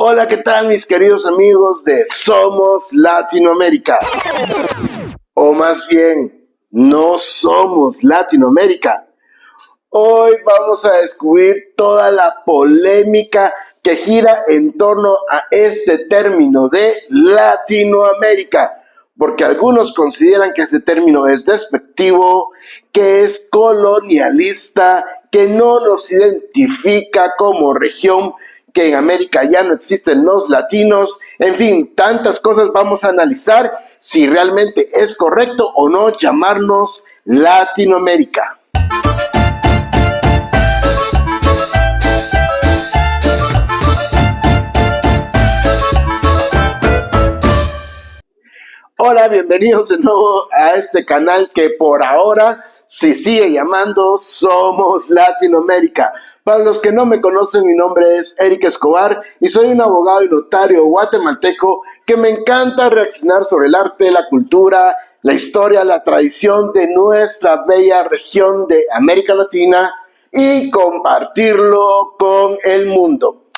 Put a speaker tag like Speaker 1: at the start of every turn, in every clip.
Speaker 1: Hola, ¿qué tal mis queridos amigos de Somos Latinoamérica? O más bien, no somos Latinoamérica. Hoy vamos a descubrir toda la polémica que gira en torno a este término de Latinoamérica, porque algunos consideran que este término es despectivo, que es colonialista, que no nos identifica como región, que en América ya no existen los latinos, en fin, tantas cosas vamos a analizar si realmente es correcto o no llamarnos Latinoamérica. Hola, bienvenidos de nuevo a este canal que por ahora se sigue llamando Somos Latinoamérica. Para los que no me conocen, mi nombre es Eric Escobar y soy un abogado y notario guatemalteco que me encanta reaccionar sobre el arte, la cultura, la historia, la tradición de nuestra bella región de América Latina y compartirlo con el mundo.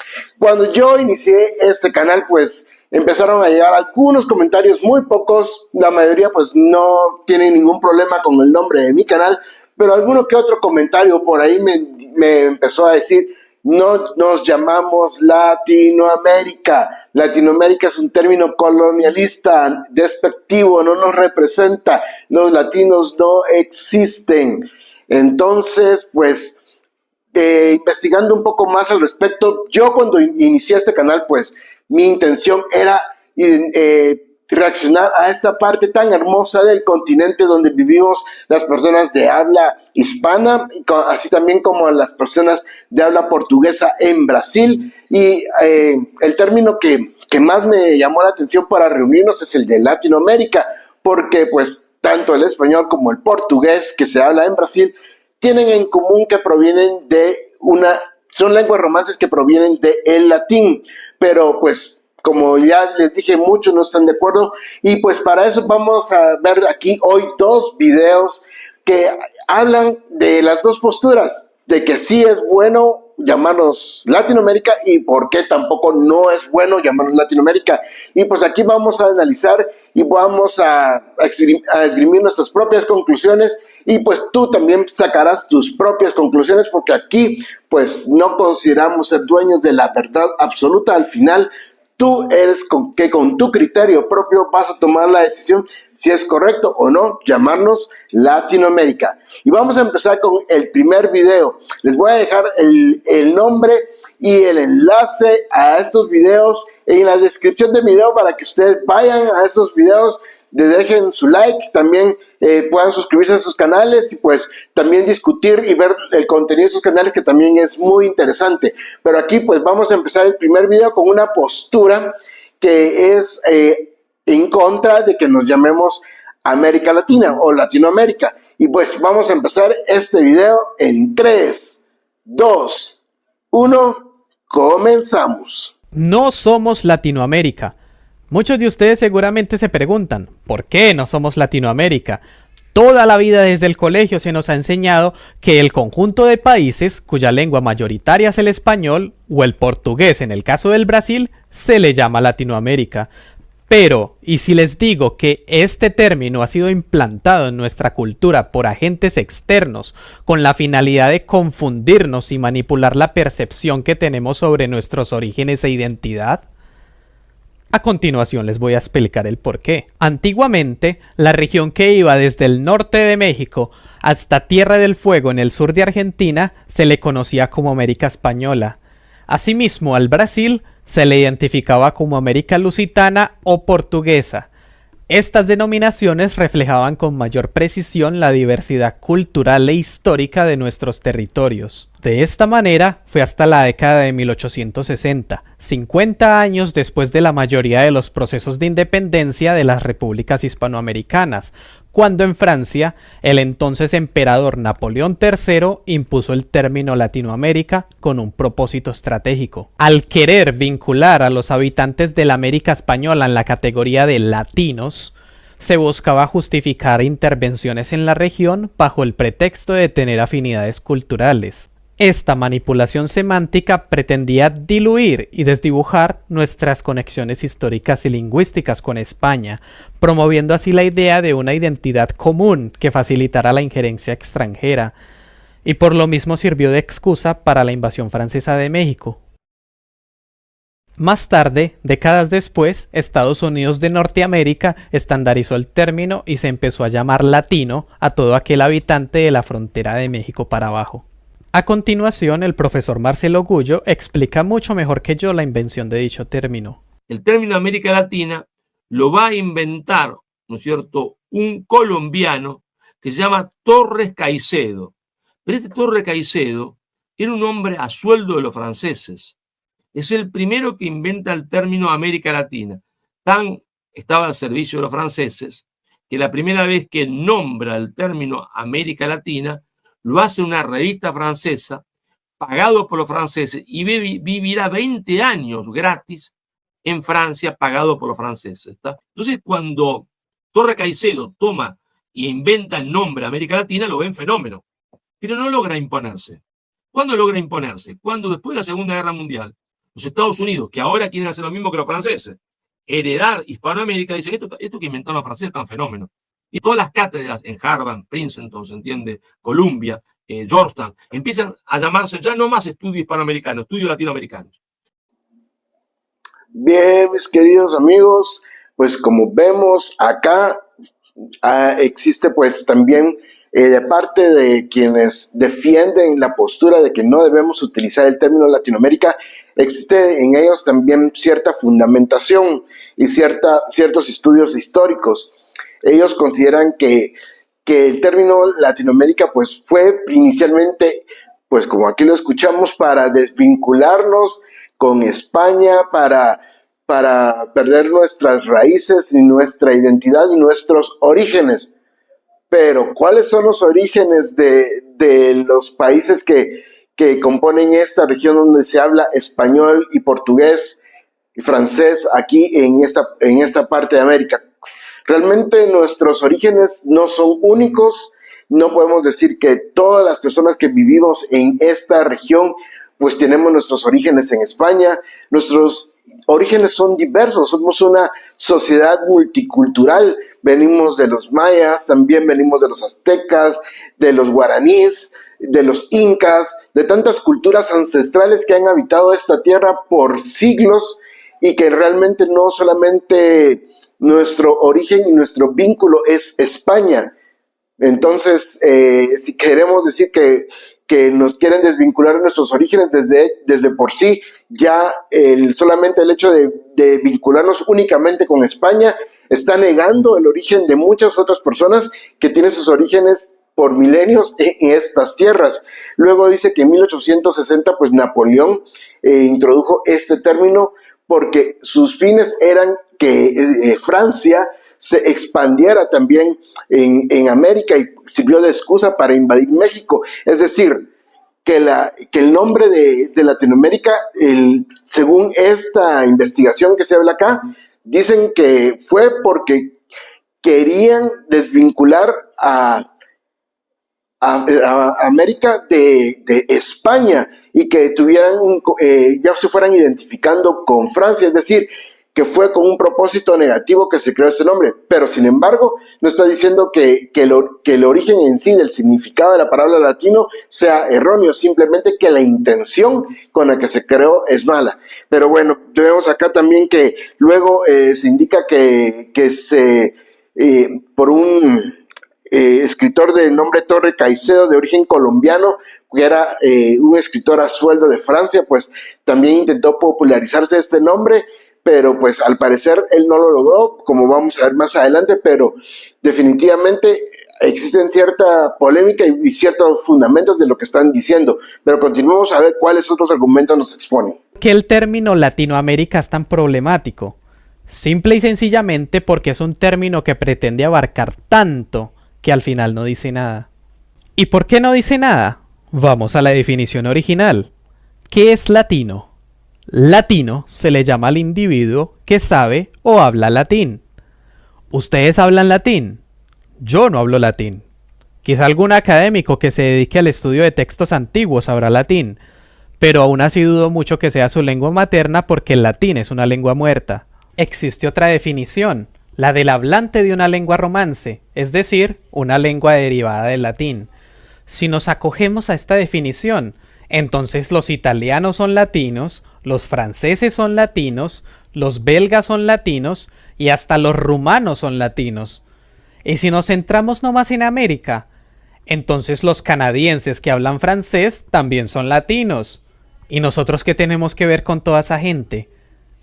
Speaker 1: Cuando yo inicié este canal, pues empezaron a llegar algunos comentarios, muy pocos, la mayoría pues no tienen ningún problema con el nombre de mi canal, pero alguno que otro comentario por ahí me empezó a decir, no nos llamamos Latinoamérica. Latinoamérica es un término colonialista, despectivo, no nos representa, los latinos no existen. Entonces, pues, investigando un poco más al respecto, yo cuando inicié este canal, pues, mi intención era reaccionar a esta parte tan hermosa del continente donde vivimos las personas de habla hispana, así también como a las personas de habla portuguesa en Brasil. Y el término que más me llamó la atención para reunirnos es el de Latinoamérica, porque pues tanto el español como el portugués que se habla en Brasil tienen en común que provienen de son lenguas romances que provienen del latín, pero pues como ya les dije, muchos no están de acuerdo y pues para eso vamos a ver aquí hoy dos videos que hablan de las dos posturas, de que sí es bueno llamarnos Latinoamérica y por qué tampoco no es bueno llamarnos Latinoamérica. Y pues aquí vamos a analizar y vamos a esgrimir nuestras propias conclusiones y pues tú también sacarás tus propias conclusiones porque aquí pues no consideramos ser dueños de la verdad absoluta. Al final tú eres que con tu criterio propio vas a tomar la decisión si es correcto o no llamarnos Latinoamérica. Y vamos a empezar con el primer video. Les voy a dejar el nombre y el enlace a estos videos en la descripción del video para que ustedes vayan a esos videos, le dejen su like, también puedan suscribirse a sus canales y pues también discutir y ver el contenido de sus canales que también es muy interesante. Pero aquí pues vamos a empezar el primer video con una postura que es en contra de que nos llamemos América Latina o Latinoamérica. Y pues vamos a empezar este video en 3, 2, 1, comenzamos.
Speaker 2: No somos Latinoamérica. Muchos de ustedes seguramente se preguntan, ¿por qué no somos Latinoamérica? Toda la vida desde el colegio se nos ha enseñado que el conjunto de países cuya lengua mayoritaria es el español o el portugués, en el caso del Brasil, se le llama Latinoamérica. Pero, ¿y si les digo que este término ha sido implantado en nuestra cultura por agentes externos con la finalidad de confundirnos y manipular la percepción que tenemos sobre nuestros orígenes e identidad? A continuación les voy a explicar el porqué. Antiguamente, la región que iba desde el norte de México hasta Tierra del Fuego en el sur de Argentina se le conocía como América Española. Asimismo, al Brasil se le identificaba como América Lusitana o Portuguesa. Estas denominaciones reflejaban con mayor precisión la diversidad cultural e histórica de nuestros territorios. De esta manera, fue hasta la década de 1860, 50 años después de la mayoría de los procesos de independencia de las repúblicas hispanoamericanas, cuando en Francia, el entonces emperador Napoleón III impuso el término Latinoamérica con un propósito estratégico. Al querer vincular a los habitantes de la América Española en la categoría de latinos, se buscaba justificar intervenciones en la región bajo el pretexto de tener afinidades culturales. Esta manipulación semántica pretendía diluir y desdibujar nuestras conexiones históricas y lingüísticas con España, promoviendo así la idea de una identidad común que facilitara la injerencia extranjera, y por lo mismo sirvió de excusa para la invasión francesa de México. Más tarde, décadas después, Estados Unidos de Norteamérica estandarizó el término y se empezó a llamar latino a todo aquel habitante de la frontera de México para abajo. A continuación, el profesor Marcelo Gullo explica mucho mejor que yo la invención de dicho término.
Speaker 3: El término América Latina lo va a inventar, ¿no es cierto?, un colombiano que se llama Torres Caicedo. Pero este Torres Caicedo era un hombre a sueldo de los franceses. Es el primero que inventa el término América Latina. Tan estaba al servicio de los franceses que la primera vez que nombra el término América Latina lo hace una revista francesa, pagado por los franceses, y vivirá 20 años gratis en Francia, pagado por los franceses. ¿Está? Entonces, cuando Torres Caicedo toma e inventa el nombre América Latina, lo ven fenómeno, pero no logra imponerse. ¿Cuándo logra imponerse? Cuando después de la Segunda Guerra Mundial, los Estados Unidos, que ahora quieren hacer lo mismo que los franceses, heredar Hispanoamérica, dicen, esto que inventaron los franceses es tan fenómeno. Y todas las cátedras en Harvard, Princeton, ¿se entiende?, Columbia, Georgetown, empiezan a llamarse ya no más estudios hispanoamericanos, estudios latinoamericanos.
Speaker 1: Bien, mis queridos amigos, pues como vemos acá existe pues también de parte de quienes defienden la postura de que no debemos utilizar el término Latinoamérica, existe en ellos también cierta fundamentación y ciertos estudios históricos. Ellos consideran que el término Latinoamérica pues fue inicialmente, pues como aquí lo escuchamos, para desvincularnos con España, para perder nuestras raíces y nuestra identidad y nuestros orígenes. Pero ¿cuáles son los orígenes de los países que componen esta región donde se habla español y portugués y francés aquí en esta parte de América? Realmente nuestros orígenes no son únicos, no podemos decir que todas las personas que vivimos en esta región pues tenemos nuestros orígenes en España. Nuestros orígenes son diversos, somos una sociedad multicultural, venimos de los mayas, también venimos de los aztecas, de los guaraníes, de los incas, de tantas culturas ancestrales que han habitado esta tierra por siglos y que realmente no solamente nuestro origen y nuestro vínculo es España. Entonces, si queremos decir que nos quieren desvincular de nuestros orígenes desde por sí, ya solamente el hecho de vincularnos únicamente con España está negando el origen de muchas otras personas que tienen sus orígenes por milenios en estas tierras. Luego dice que en 1860 pues Napoleón introdujo este término porque sus fines eran que Francia se expandiera también en América y sirvió de excusa para invadir México. Es decir, que el nombre de Latinoamérica, según esta investigación que se habla acá, dicen que fue porque querían desvincular a América de España y que ya se fueran identificando con Francia, es decir, que fue con un propósito negativo que se creó ese nombre, pero sin embargo no está diciendo que el origen en sí del significado de la palabra latino sea erróneo, simplemente que la intención con la que se creó es mala. Pero bueno, vemos acá también que luego se indica que por un escritor de nombre Torres Caicedo, de origen colombiano, que era un escritor a sueldo de Francia, pues también intentó popularizarse este nombre, pero pues al parecer él no lo logró, como vamos a ver más adelante, pero definitivamente existen cierta polémica y ciertos fundamentos de lo que están diciendo, pero continuemos a ver cuáles otros argumentos nos exponen.
Speaker 2: ¿Que el término Latinoamérica es tan problemático? Simple y sencillamente porque es un término que pretende abarcar tanto que al final no dice nada. ¿Y por qué no dice nada? Vamos a la definición original. ¿Qué es latino? Latino se le llama al individuo que sabe o habla latín. ¿Ustedes hablan latín? Yo no hablo latín. Quizá algún académico que se dedique al estudio de textos antiguos sabrá latín, pero aún así dudo mucho que sea su lengua materna porque el latín es una lengua muerta. Existe otra definición, la del hablante de una lengua romance, es decir, una lengua derivada del latín. Si nos acogemos a esta definición, entonces los italianos son latinos, los franceses son latinos, los belgas son latinos y hasta los rumanos son latinos. Y si nos centramos nomás en América, entonces los canadienses que hablan francés también son latinos. ¿Y nosotros qué tenemos que ver con toda esa gente?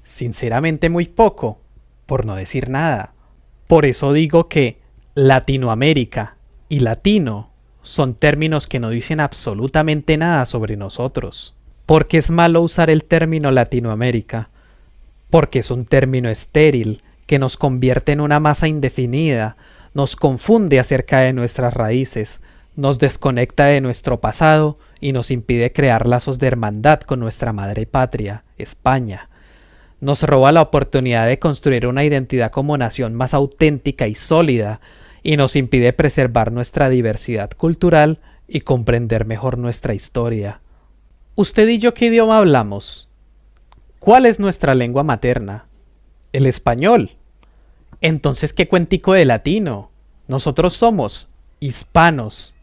Speaker 2: Sinceramente muy poco, por no decir nada. Por eso digo que Latinoamérica y latino son términos que no dicen absolutamente nada sobre nosotros. ¿Por qué es malo usar el término Latinoamérica? Porque es un término estéril que nos convierte en una masa indefinida, nos confunde acerca de nuestras raíces, nos desconecta de nuestro pasado y nos impide crear lazos de hermandad con nuestra madre patria, España. Nos roba la oportunidad de construir una identidad como nación más auténtica y sólida y nos impide preservar nuestra diversidad cultural y comprender mejor nuestra historia. ¿Usted y yo qué idioma hablamos? ¿Cuál es nuestra lengua materna? El español. Entonces, ¿qué cuentico de latino? Nosotros somos hispanos.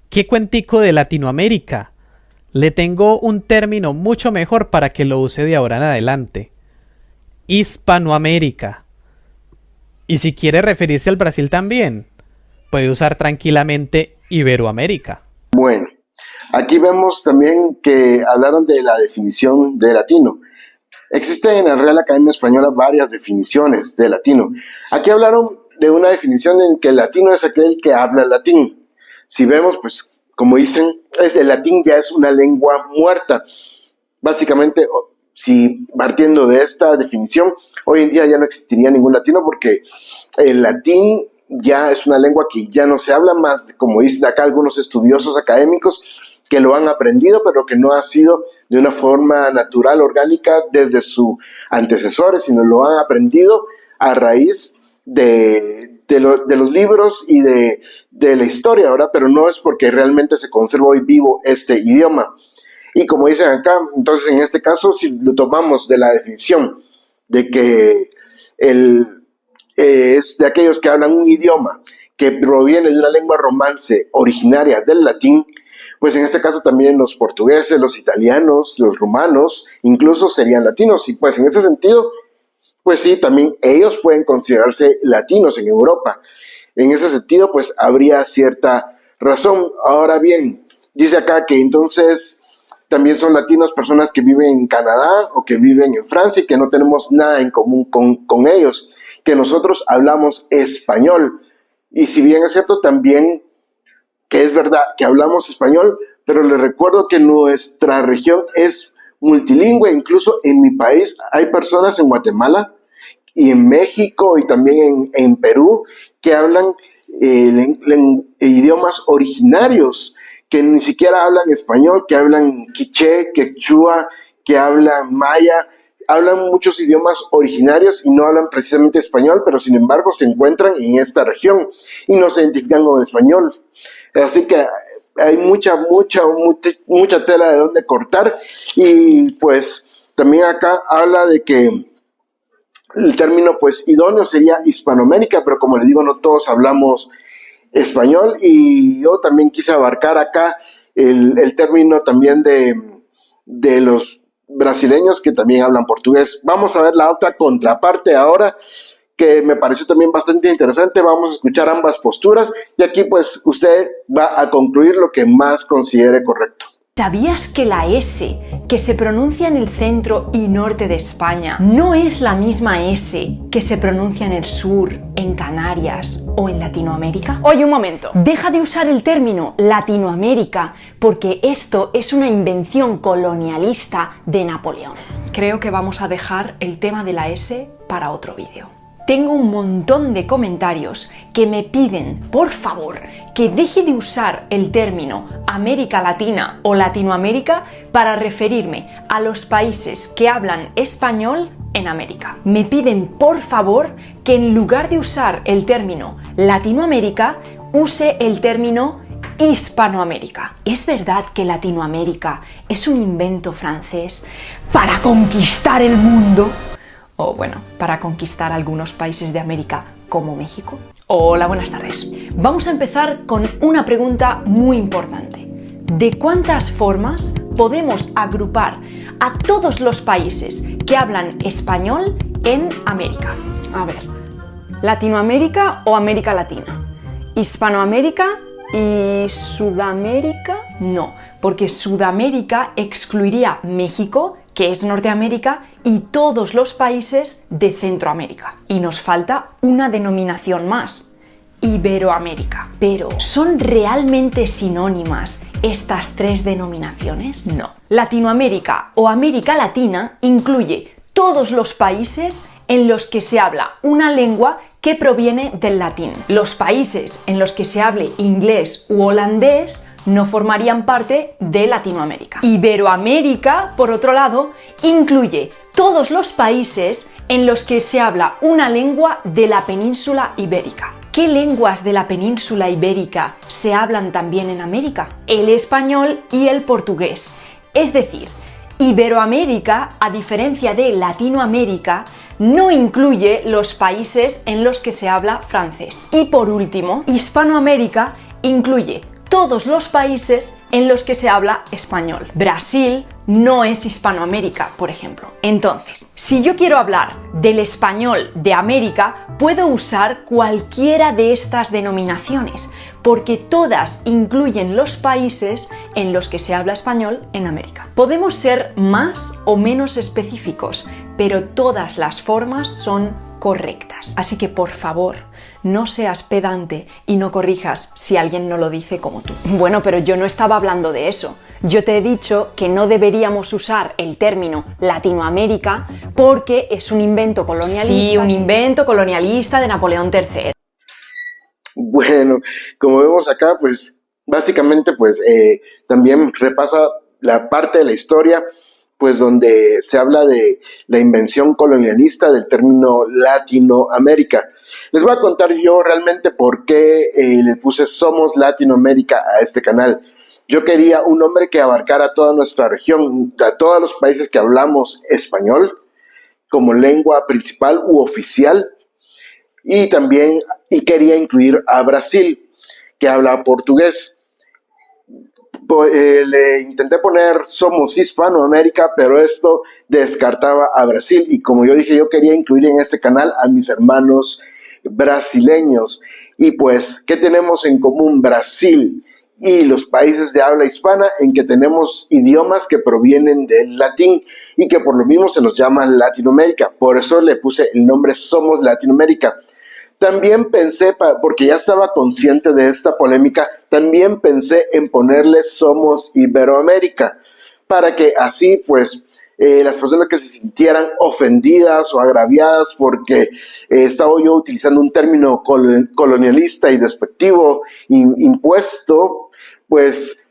Speaker 2: ¿Qué cuentico de Latinoamérica? Le tengo un término mucho mejor para que lo use de ahora en adelante. Hispanoamérica. Y si quiere referirse al Brasil también, puede usar tranquilamente Iberoamérica.
Speaker 1: Bueno, aquí vemos también que hablaron de la definición de latino. Existen en la Real Academia Española varias definiciones de latino. Aquí hablaron de una definición en que el latino es aquel que habla latín. Si vemos, pues, como dicen, el latín ya es una lengua muerta. Básicamente, si partiendo de esta definición, hoy en día ya no existiría ningún latino porque el latín ya es una lengua que ya no se habla más, como dicen acá algunos estudiosos académicos, que lo han aprendido, pero que no ha sido de una forma natural, orgánica, desde sus antecesores, sino lo han aprendido a raíz de los libros y de la historia, ¿verdad? Pero no es porque realmente se conserva hoy vivo este idioma. Y como dicen acá, entonces en este caso, si lo tomamos de la definición de que es de aquellos que hablan un idioma que proviene de una lengua romance originaria del latín, pues en este caso también los portugueses, los italianos, los rumanos, incluso serían latinos. Y pues en ese sentido, pues sí, también ellos pueden considerarse latinos en Europa. En ese sentido, pues habría cierta razón. Ahora bien, dice acá que entonces también son latinos personas que viven en Canadá o que viven en Francia y que no tenemos nada en común con ellos, que nosotros hablamos español. Y si bien es cierto también que es verdad que hablamos español, pero les recuerdo que nuestra región es multilingüe. Incluso en mi país hay personas en Guatemala y en México y también en Perú que hablan idiomas originarios, que ni siquiera hablan español, que hablan quiché, quechua, que hablan maya, hablan muchos idiomas originarios y no hablan precisamente español, pero sin embargo se encuentran en esta región y no se identifican con el español. Así que hay mucha tela de donde cortar. Y pues también acá habla de que el término pues idóneo sería Hispanoamérica, pero como les digo, no todos hablamos español. Y yo también quise abarcar acá el término también de los brasileños que también hablan portugués. Vamos a ver la otra contraparte ahora, que me pareció también bastante interesante. Vamos a escuchar ambas posturas y aquí pues usted va a concluir lo que más considere correcto.
Speaker 4: ¿Sabías que la S, que se pronuncia en el centro y norte de España, no es la misma S que se pronuncia en el sur, en Canarias o en Latinoamérica? Oye, un momento. Deja de usar el término Latinoamérica porque esto es una invención colonialista de Napoleón. Creo que vamos a dejar el tema de la S para otro vídeo. Tengo un montón de comentarios que me piden, por favor, que deje de usar el término América Latina o Latinoamérica para referirme a los países que hablan español en América. Me piden, por favor, que en lugar de usar el término Latinoamérica, use el término Hispanoamérica. ¿Es verdad que Latinoamérica es un invento francés para conquistar el mundo? O bueno, para conquistar algunos países de América como México. Hola, buenas tardes. Vamos a empezar con una pregunta muy importante. ¿De cuántas formas podemos agrupar a todos los países que hablan español en América? A ver, ¿Latinoamérica o América Latina? ¿Hispanoamérica y Sudamérica? No, porque Sudamérica excluiría México, que es Norteamérica, y todos los países de Centroamérica. Y nos falta una denominación más, Iberoamérica. Pero, ¿son realmente sinónimas estas tres denominaciones? No. Latinoamérica o América Latina incluye todos los países en los que se habla una lengua que proviene del latín. Los países en los que se hable inglés u holandés no formarían parte de Latinoamérica. Iberoamérica, por otro lado, incluye todos los países en los que se habla una lengua de la península ibérica. ¿Qué lenguas de la península ibérica se hablan también en América? El español y el portugués. Es decir, Iberoamérica, a diferencia de Latinoamérica, no incluye los países en los que se habla francés. Y por último, Hispanoamérica incluye todos los países en los que se habla español. Brasil no es Hispanoamérica, por ejemplo. Entonces, si yo quiero hablar del español de América, puedo usar cualquiera de estas denominaciones, porque todas incluyen los países en los que se habla español en América. Podemos ser más o menos específicos, pero todas las formas son correctas. Así que, por favor, no seas pedante y no corrijas si alguien no lo dice como tú. Bueno, pero yo no estaba hablando de eso. Yo te he dicho que no deberíamos usar el término Latinoamérica porque es un invento colonialista. Sí, un invento colonialista de Napoleón III.
Speaker 1: Bueno, como vemos acá, pues básicamente pues también repasa la parte de la historia pues donde se habla de la invención colonialista del término Latinoamérica. Les voy a contar yo realmente por qué le puse Somos Latinoamérica a este canal. Yo quería un nombre que abarcara toda nuestra región, a todos los países que hablamos español como lengua principal u oficial, y también quería incluir a Brasil, que habla portugués. Le intenté poner Somos Hispanoamérica, pero esto descartaba a Brasil, y como yo dije, yo quería incluir en este canal a mis hermanos brasileños. Y pues, ¿qué tenemos en común Brasil y los países de habla hispana? En que tenemos idiomas que provienen del latín y que por lo mismo se nos llama Latinoamérica. Por eso le puse el nombre Somos Latinoamérica. También pensé, porque ya estaba consciente de esta polémica, también pensé en ponerle Somos Iberoamérica, para que así pues las personas que se sintieran ofendidas o agraviadas porque estaba yo utilizando un término colonialista y despectivo impuesto, pues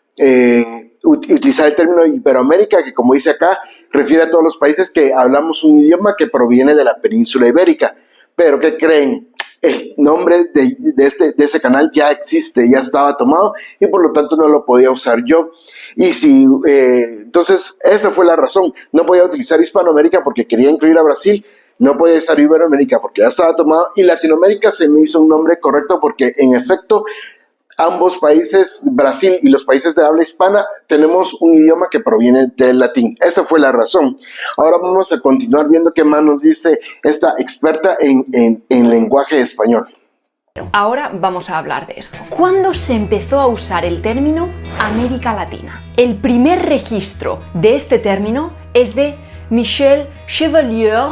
Speaker 1: utilizar el término Iberoamérica, que como dice acá, refiere a todos los países que hablamos un idioma que proviene de la península ibérica. Pero ¿qué creen? El nombre de ese canal ya existe, ya estaba tomado, y por lo tanto no lo podía usar yo. Y si entonces esa fue la razón. No podía utilizar Hispanoamérica porque quería incluir a Brasil, no podía usar Iberoamérica porque ya estaba tomado, y Latinoamérica se me hizo un nombre correcto porque en efecto ambos países, Brasil y los países de habla hispana, tenemos un idioma que proviene del latín. Esa fue la razón. Ahora vamos a continuar viendo qué más nos dice esta experta en lenguaje español.
Speaker 4: Ahora vamos a hablar de esto. ¿Cuándo se empezó a usar el término América Latina? El primer registro de este término es de Michel Chevalier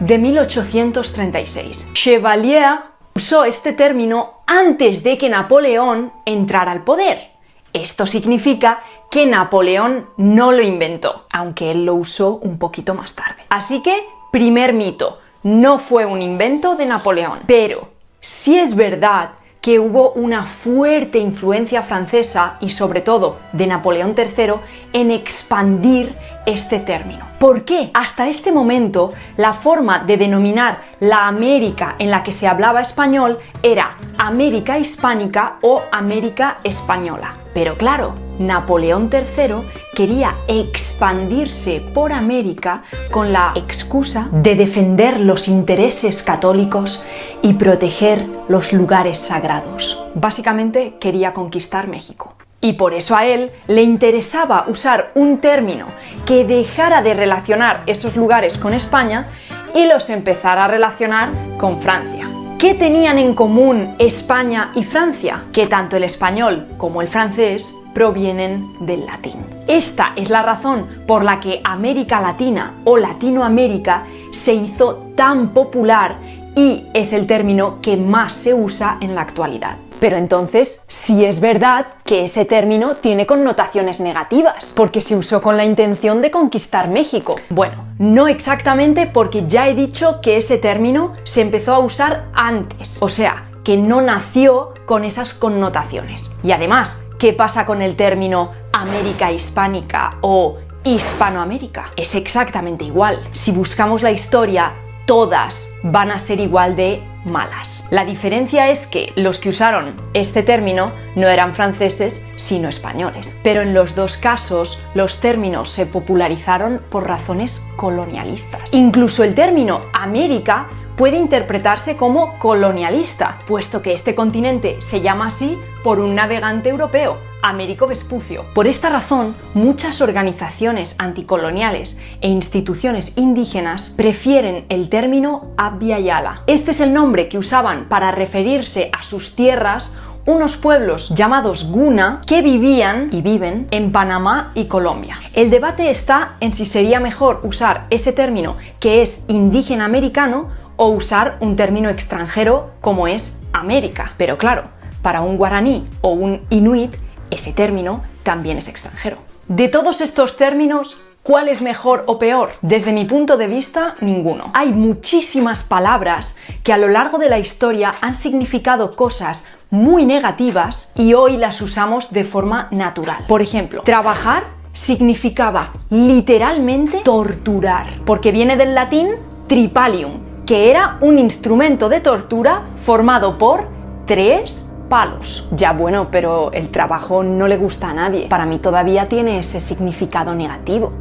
Speaker 4: de 1836. Chevalier usó este término antes de que Napoleón entrara al poder. Esto significa que Napoleón no lo inventó, aunque él lo usó un poquito más tarde. Así que, primer mito, no fue un invento de Napoleón. Pero sí es verdad que hubo una fuerte influencia francesa y sobre todo de Napoleón III en expandir este término. ¿Por qué? Hasta este momento la forma de denominar la América en la que se hablaba español era América Hispánica o América Española. Pero claro, Napoleón III quería expandirse por América con la excusa de defender los intereses católicos y proteger los lugares sagrados. Básicamente quería conquistar México. Y por eso a él le interesaba usar un término que dejara de relacionar esos lugares con España y los empezara a relacionar con Francia. ¿Qué tenían en común España y Francia? Que tanto el español como el francés provienen del latín. Esta es la razón por la que América Latina o Latinoamérica se hizo tan popular y es el término que más se usa en la actualidad. Pero entonces sí es verdad que ese término tiene connotaciones negativas, porque se usó con la intención de conquistar México. Bueno, no exactamente, porque ya he dicho que ese término se empezó a usar antes, o sea, que no nació con esas connotaciones. Y además, ¿qué pasa con el término América Hispánica o Hispanoamérica? Es exactamente igual. Si buscamos la historia, todas van a ser igual de malas. La diferencia es que los que usaron este término no eran franceses, sino españoles. Pero en los dos casos, los términos se popularizaron por razones colonialistas. Incluso el término América puede interpretarse como colonialista, puesto que este continente se llama así por un navegante europeo, Américo Vespucio. Por esta razón, muchas organizaciones anticoloniales e instituciones indígenas prefieren el término Abya Yala. Este es el nombre que usaban para referirse a sus tierras unos pueblos llamados Guna que vivían y viven en Panamá y Colombia. El debate está en si sería mejor usar ese término que es indígena americano o usar un término extranjero como es América. Pero claro, para un guaraní o un inuit, ese término también es extranjero. De todos estos términos, ¿cuál es mejor o peor? Desde mi punto de vista, ninguno. Hay muchísimas palabras que a lo largo de la historia han significado cosas muy negativas y hoy las usamos de forma natural. Por ejemplo, trabajar significaba literalmente torturar, porque viene del latín tripalium, que era un instrumento de tortura formado por 3 palos. Ya bueno, pero el trabajo no le gusta a nadie. Para mí todavía tiene ese significado negativo.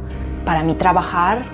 Speaker 4: Para mí trabajar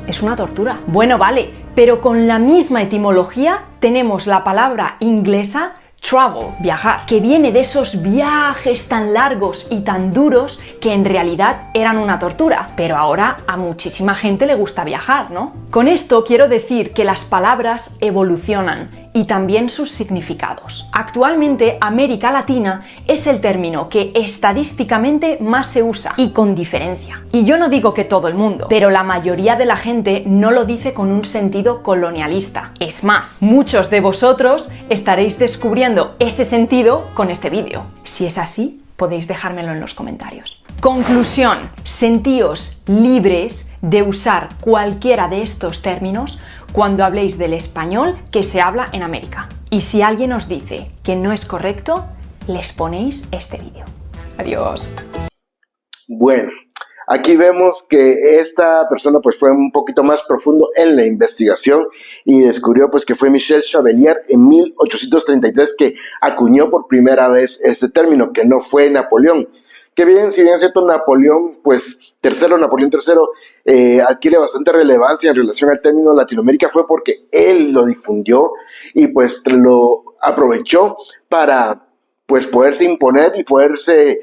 Speaker 4: es una tortura. Bueno, vale, pero con la misma etimología tenemos la palabra inglesa travel, viajar, que viene de esos viajes tan largos y tan duros que en realidad eran una tortura. Pero ahora a muchísima gente le gusta viajar, ¿no? Con esto quiero decir que las palabras evolucionan y también sus significados. Actualmente, América Latina es el término que estadísticamente más se usa, y con diferencia. Y yo no digo que todo el mundo, pero la mayoría de la gente no lo dice con un sentido colonialista. Es más, muchos de vosotros estaréis descubriendo ese sentido con este vídeo. Si es así, podéis dejármelo en los comentarios. Conclusión: sentíos libres de usar cualquiera de estos términos cuando habléis del español que se habla en América. Y si alguien os dice que no es correcto, les ponéis este vídeo. Adiós.
Speaker 1: Bueno, aquí vemos que esta persona pues fue un poquito más profundo en la investigación y descubrió pues que fue Michel Chavelier en 1833 que acuñó por primera vez este término, que no fue Napoleón. Que bien, si bien es cierto, Napoleón III adquiere bastante relevancia en relación al término Latinoamérica, fue porque él lo difundió y pues lo aprovechó para pues poderse imponer y poderse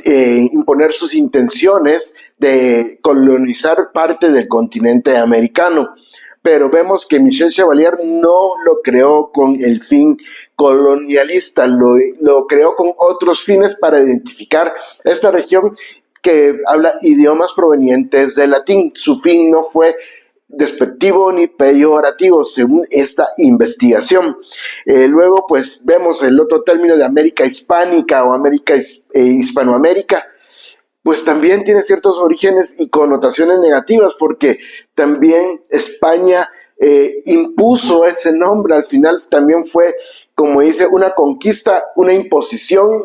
Speaker 1: imponer sus intenciones de colonizar parte del continente americano. Pero vemos que Michel Chavelier no lo creó con el fin colonialista, lo creó con otros fines para identificar esta región que habla idiomas provenientes del latín. Su fin no fue despectivo ni peyorativo, según esta investigación. Luego, pues, vemos el otro término de América Hispánica o América Hispanoamérica, pues también tiene ciertos orígenes y connotaciones negativas, porque también España impuso ese nombre. Al final también fue, como dice, una conquista, una imposición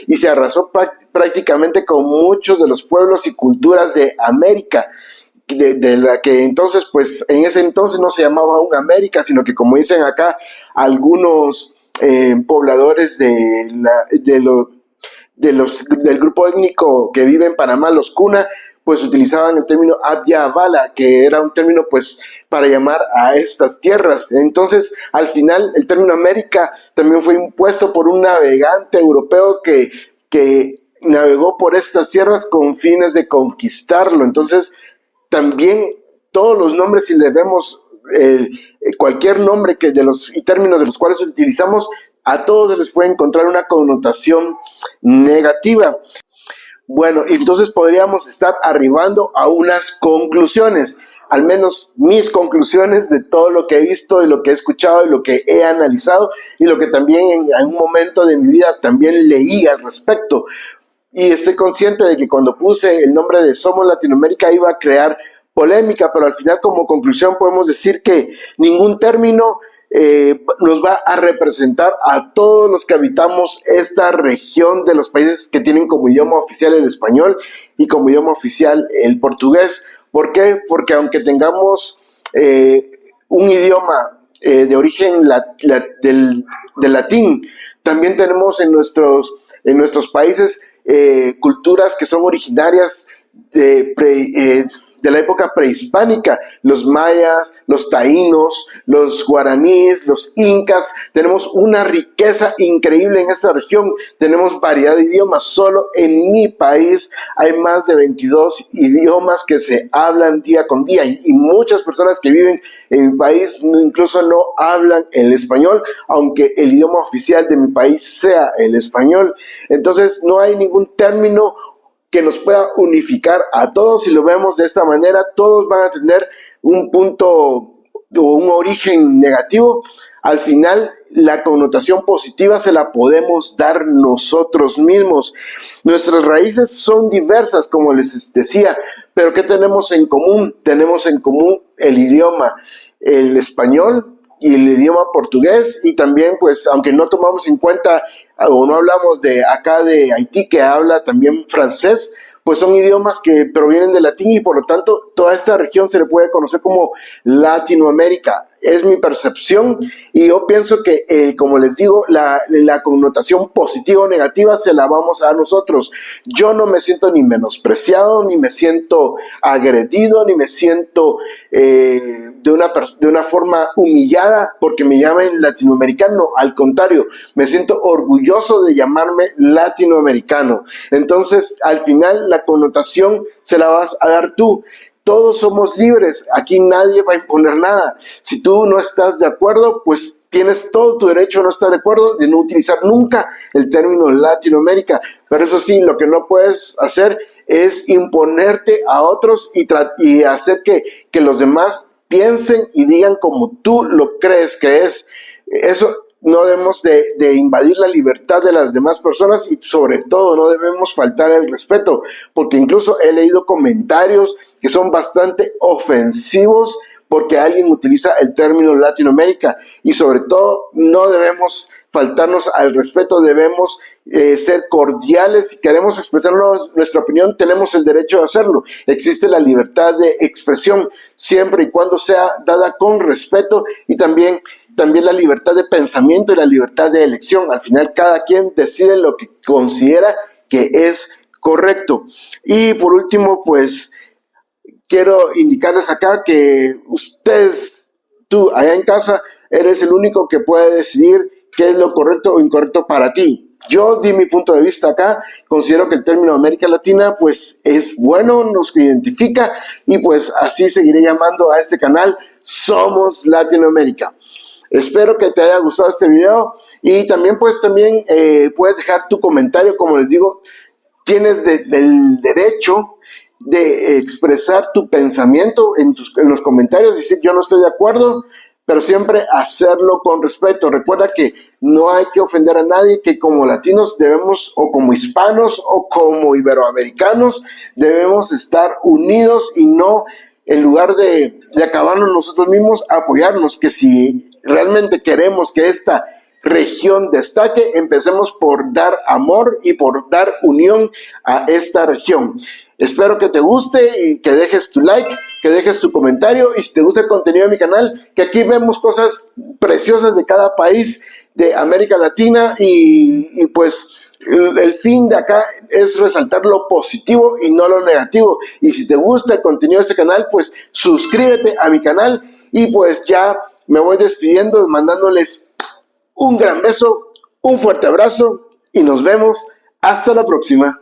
Speaker 1: y se arrasó prácticamente con muchos de los pueblos y culturas de América, de la que entonces, pues en ese entonces no se llamaba aún América, sino que, como dicen acá algunos pobladores del grupo étnico que vive en Panamá, los Kuna, pues utilizaban el término Adyabala, que era un término pues para llamar a estas tierras. Entonces, al final, el término América también fue impuesto por un navegante europeo que navegó por estas tierras con fines de conquistarlo. Entonces, también todos los nombres, si le vemos cualquier nombre y términos de los cuales utilizamos, a todos se les puede encontrar una connotación negativa. Bueno, entonces podríamos estar arribando a unas conclusiones, al menos mis conclusiones de todo lo que he visto y lo que he escuchado y lo que he analizado y lo que también en algún momento de mi vida también leí al respecto. Y estoy consciente de que cuando puse el nombre de Somos Latinoamérica iba a crear polémica, pero al final como conclusión podemos decir que ningún término nos va a representar a todos los que habitamos esta región de los países que tienen como idioma oficial el español y como idioma oficial el portugués. ¿Por qué? Porque aunque tengamos un idioma de origen del latín, también tenemos en nuestros países culturas que son originarias de la época prehispánica, los mayas, los taínos, los guaraníes, los incas. Tenemos una riqueza increíble en esta región, tenemos variedad de idiomas. Solo en mi país hay más de 22 idiomas que se hablan día con día, y muchas personas que viven en mi país incluso no hablan el español, aunque el idioma oficial de mi país sea el español. Entonces no hay ningún término que nos pueda unificar a todos. Si lo vemos de esta manera, todos van a tener un punto o un origen negativo. Al final, la connotación positiva se la podemos dar nosotros mismos. Nuestras raíces son diversas, como les decía, pero ¿qué tenemos en común? Tenemos en común el idioma, el español y el idioma portugués, y también, pues, aunque no tomamos en cuenta o no hablamos de acá de Haití, que habla también francés, pues son idiomas que provienen del latín y por lo tanto toda esta región se le puede conocer como Latinoamérica. Es mi percepción y yo pienso que, como les digo, la connotación positiva o negativa se la vamos a dar nosotros. Yo no me siento ni menospreciado, ni me siento agredido, ni me siento de una forma humillada porque me llamen latinoamericano. Al contrario, me siento orgulloso de llamarme latinoamericano. Entonces, al final, la connotación se la vas a dar tú. Todos somos libres, aquí nadie va a imponer nada. Si tú no estás de acuerdo, pues tienes todo tu derecho a no estar de acuerdo, de no utilizar nunca el término Latinoamérica. Pero eso sí, lo que no puedes hacer es imponerte a otros y hacer que los demás piensen y digan como tú lo crees que es. Eso no debemos de invadir la libertad de las demás personas y sobre todo no debemos faltar el respeto, porque incluso he leído comentarios que son bastante ofensivos porque alguien utiliza el término Latinoamérica, y sobre todo no debemos faltarnos al respeto, debemos ser cordiales. Si queremos expresar nuestra opinión, tenemos el derecho de hacerlo. Existe la libertad de expresión siempre y cuando sea dada con respeto, y también la libertad de pensamiento y la libertad de elección. Al final cada quien decide lo que considera que es correcto. Y por último, pues quiero indicarles acá que tú allá en casa, eres el único que puede decidir qué es lo correcto o incorrecto para ti. Yo di mi punto de vista acá, considero que el término América Latina pues es bueno, nos identifica, y pues así seguiré llamando a este canal Somos Latinoamérica. Espero que te haya gustado este video, y también puedes dejar tu comentario. Como les digo, tienes el derecho de expresar tu pensamiento en los comentarios, decir yo no estoy de acuerdo, pero siempre hacerlo con respeto. Recuerda que no hay que ofender a nadie, que como latinos debemos, o como hispanos o como iberoamericanos, debemos estar unidos y no, en lugar de acabarnos nosotros mismos, apoyarnos. Que si realmente queremos que esta región destaque, empecemos por dar amor y por dar unión a esta región. Espero que te guste y que dejes tu like, que dejes tu comentario, y si te gusta el contenido de mi canal, que aquí vemos cosas preciosas de cada país, de América Latina y pues el fin de acá es resaltar lo positivo y no lo negativo. Y si te gusta el contenido de este canal, pues suscríbete a mi canal y pues ya me voy despidiendo, mandándoles un gran beso, un fuerte abrazo y nos vemos hasta la próxima.